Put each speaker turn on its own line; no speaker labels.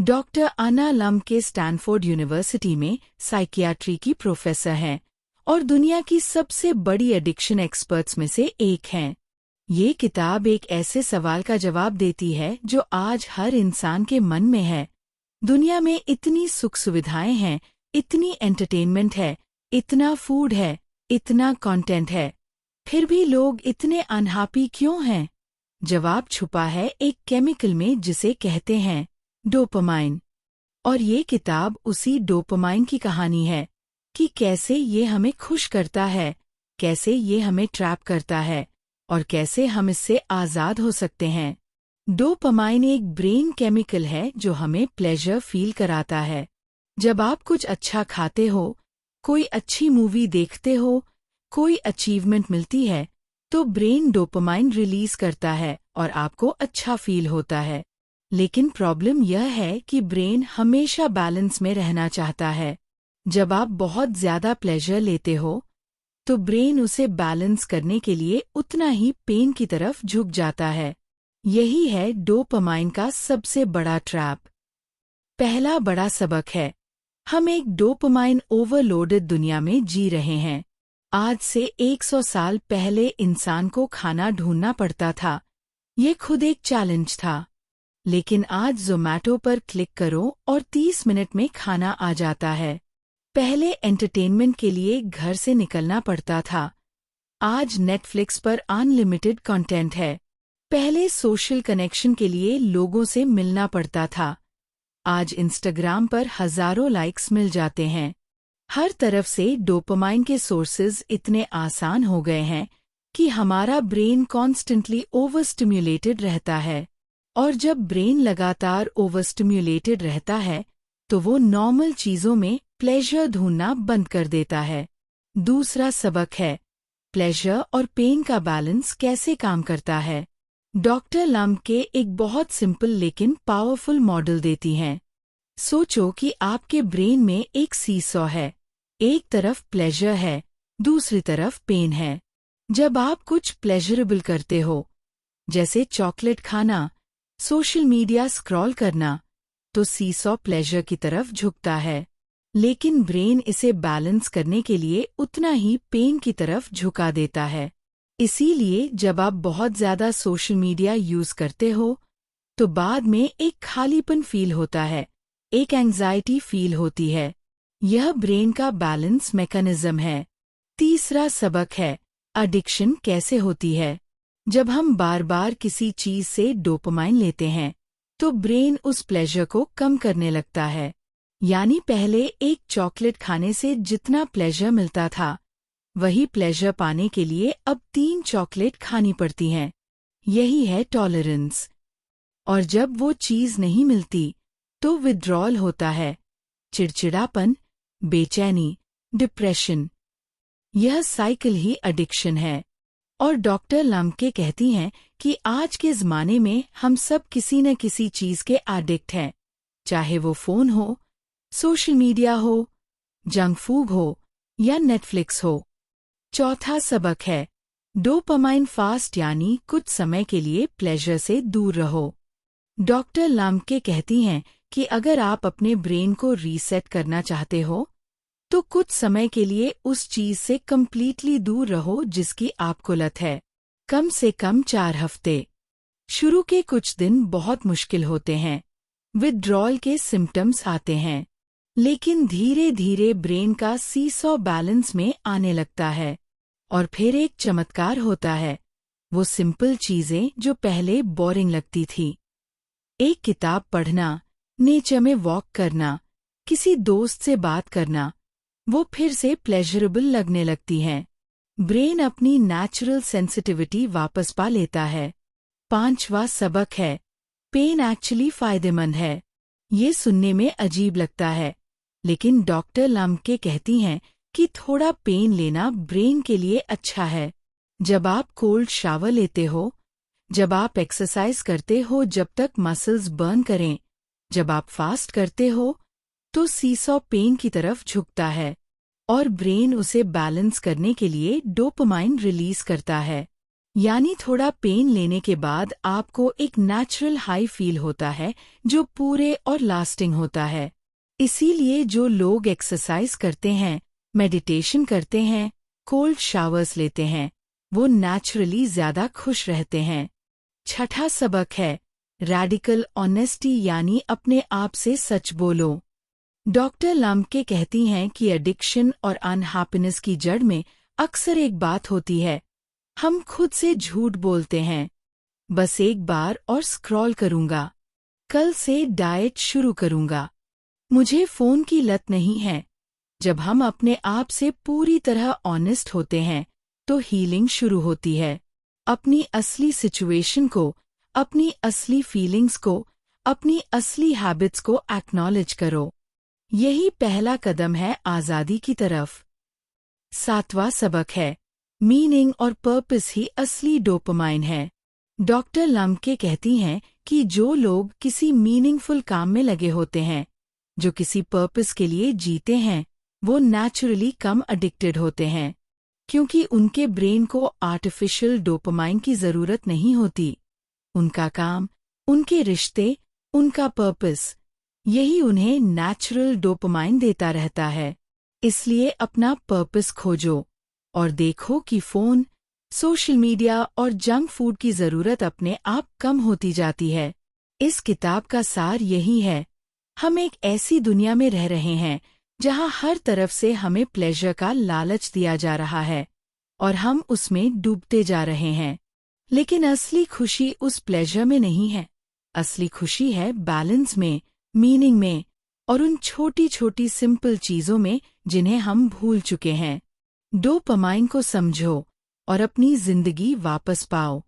Doctor अन्ना लम्के Stanford university में psychiatry की professor हैं और दुनिया की सबसे बड़ी एडिक्शन एक्सपर्ट्स में से एक हैं। ये किताब एक ऐसे सवाल का जवाब देती है जो आज हर इंसान के मन में है। दुनिया में इतनी सुख सुविधाएं हैं, इतनी एंटरटेनमेंट है, इतना फूड है, इतना कंटेंट है, फिर भी लोग इतने अनहैप्पी क्यों हैं? जवाब छुपा है एक केमिकल में जिसे कहते हैं डोपामाइन। और ये किताब उसी डोपामाइन की कहानी है कि कैसे ये हमें खुश करता है, कैसे ये हमें ट्रैप करता है और कैसे हम इससे आज़ाद हो सकते हैं। डोपामाइन एक ब्रेन केमिकल है जो हमें प्लेजर फील कराता है। जब आप कुछ अच्छा खाते हो, कोई अच्छी मूवी देखते हो, कोई अचीवमेंट मिलती है, तो ब्रेन डोपामाइन रिलीज करता है और आपको अच्छा फील होता है। लेकिन प्रॉब्लम यह है कि ब्रेन हमेशा बैलेंस में रहना चाहता है। जब आप बहुत ज़्यादा प्लेजर लेते हो, तो ब्रेन उसे बैलेंस करने के लिए उतना ही पेन की तरफ झुक जाता है। यही है डोपामाइन का सबसे बड़ा ट्रैप। पहला बड़ा सबक है, हम एक डोपामाइन ओवरलोडेड दुनिया में जी रहे हैं। आज से 100 साल पहले इंसान को खाना ढूंढना पड़ता था। ये खुद एक चैलेंज था। लेकिन आज ज़ोमैटो पर क्लिक करो और 30 मिनट में खाना आ जाता है। पहले एंटरटेनमेंट के लिए घर से निकलना पड़ता था। आज नेटफ्लिक्स पर अनलिमिटेड कंटेंट है। पहले सोशल कनेक्शन के लिए लोगों से मिलना पड़ता था। आज इंस्टाग्राम पर हज़ारों लाइक्स मिल जाते हैं। हर तरफ से डोपामाइन के सोर्सेज इतने आसान हो गए हैं कि हमारा ब्रेन कॉन्स्टेंटली ओवरस्टिम्युलेटेड रहता है। और जब ब्रेन लगातार ओवरस्टिम्युलेटेड रहता है, तो वो नॉर्मल चीज़ों में प्लेजर ढूंढना बंद कर देता है। दूसरा सबक है, प्लेजर और पेन का बैलेंस कैसे काम करता है। डॉक्टर लम्के एक बहुत सिंपल लेकिन पावरफुल मॉडल देती हैं। सोचो कि आपके ब्रेन में एक सीसॉ है। एक तरफ प्लेजर है, दूसरी तरफ पेन है। जब आप कुछ प्लेजरेबल करते हो, जैसे चॉकलेट खाना, सोशल मीडिया स्क्रॉल करना, तो सीसॉ प्लेजर की तरफ झुकता है। लेकिन ब्रेन इसे बैलेंस करने के लिए उतना ही पेन की तरफ झुका देता है। इसीलिए जब आप बहुत ज़्यादा सोशल मीडिया यूज़ करते हो, तो बाद में एक खालीपन फील होता है, एक एंग्जाइटी फील होती है। यह ब्रेन का बैलेंस मैकेनिज्म है। तीसरा सबक है, एडिक्शन कैसे होती है। जब हम बार बार किसी चीज़ से डोपामाइन लेते हैं, तो ब्रेन उस प्लेजर को कम करने लगता है। यानी पहले एक चॉकलेट खाने से जितना प्लेजर मिलता था, वही प्लेजर पाने के लिए अब 3 चॉकलेट खानी पड़ती हैं। यही है टॉलरेंस। और जब वो चीज़ नहीं मिलती, तो विथड्रॉल होता है, चिड़चिड़ापन, बेचैनी, डिप्रेशन। यह साइकिल ही एडिक्शन है। और डॉक्टर लम्के कहती हैं कि आज के ज़माने में हम सब किसी न किसी चीज़ के एडिक्ट हैं, चाहे वो फ़ोन हो, सोशल मीडिया हो, जंक फूड हो या नेटफ्लिक्स हो। चौथा सबक है, डोपामाइन फास्ट यानी कुछ समय के लिए प्लेजर से दूर रहो। डॉक्टर लम्के कहती हैं कि अगर आप अपने ब्रेन को रीसेट करना चाहते हो, तो कुछ समय के लिए उस चीज़ से कंप्लीटली दूर रहो जिसकी आपको लत है। कम से कम 4 हफ्ते। शुरू के कुछ दिन बहुत मुश्किल होते हैं, विथड्रॉल के सिम्टम्स आते हैं, लेकिन धीरे धीरे ब्रेन का सीसॉ बैलेंस में आने लगता है। और फिर एक चमत्कार होता है, वो सिंपल चीज़ें जो पहले बोरिंग लगती थी, एक किताब पढ़ना, नेचर में वॉक करना, किसी दोस्त से बात करना, वो फिर से प्लेजरेबल लगने लगती हैं। ब्रेन अपनी नेचुरल सेंसिटिविटी वापस पा लेता है। 5वां सबक है, पेन एक्चुअली फ़ायदेमंद है। ये सुनने में अजीब लगता है, लेकिन डॉक्टर लम्के कहती हैं कि थोड़ा पेन लेना ब्रेन के लिए अच्छा है। जब आप कोल्ड शावर लेते हो, जब आप एक्सरसाइज करते हो जब तक मसल्स बर्न करें, जब आप फास्ट करते हो, तो सीसॉ पेन की तरफ झुकता है और ब्रेन उसे बैलेंस करने के लिए डोपामाइन रिलीज करता है। यानी थोड़ा पेन लेने के बाद आपको एक नेचुरल हाई फील होता है जो पूरे और लास्टिंग होता है। इसीलिए जो लोग एक्सरसाइज करते हैं, मेडिटेशन करते हैं, कोल्ड शावर्स लेते हैं, वो नेचुरली ज्यादा खुश रहते हैं। छठा सबक है रैडिकल ऑनेस्टी, यानी अपने आप से सच बोलो। डॉक्टर लम्के कहती हैं कि एडिक्शन और अनहैप्पीनेस की जड़ में अक्सर एक बात होती है, हम खुद से झूठ बोलते हैं। बस एक बार और स्क्रॉल करूंगा, कल से डाइट शुरू करूंगा, मुझे फोन की लत नहीं है। जब हम अपने आप से पूरी तरह ऑनेस्ट होते हैं तो हीलिंग शुरू होती है। अपनी असली सिचुएशन को, अपनी असली फीलिंग्स को, अपनी असली हैबिट्स को एक्नॉलेज करो। यही पहला कदम है आज़ादी की तरफ। सातवां सबक है मीनिंग और पर्पस ही असली डोपामाइन है। डॉक्टर लम्के कहती हैं कि जो लोग किसी मीनिंगफुल काम में लगे होते हैं, जो किसी पर्पस के लिए जीते हैं, वो नेचुरली कम एडिक्टेड होते हैं, क्योंकि उनके ब्रेन को आर्टिफिशियल डोपामाइन की जरूरत नहीं होती। उनका काम, उनके रिश्ते, उनका पर्पस, यही उन्हें नेचुरल डोपामाइन देता रहता है। इसलिए अपना पर्पस खोजो और देखो कि फोन, सोशल मीडिया और जंक फूड की जरूरत अपने आप कम होती जाती है। इस किताब का सार यही है, हम एक ऐसी दुनिया में रह रहे हैं जहां हर तरफ से हमें प्लेजर का लालच दिया जा रहा है और हम उसमें डूबते जा रहे हैं। लेकिन असली खुशी उस प्लेजर में नहीं है। असली खुशी है बैलेंस में, मीनिंग में और उन छोटी छोटी सिंपल चीजों में जिन्हें हम भूल चुके हैं। डोपामाइन को समझो और अपनी जिंदगी वापस पाओ।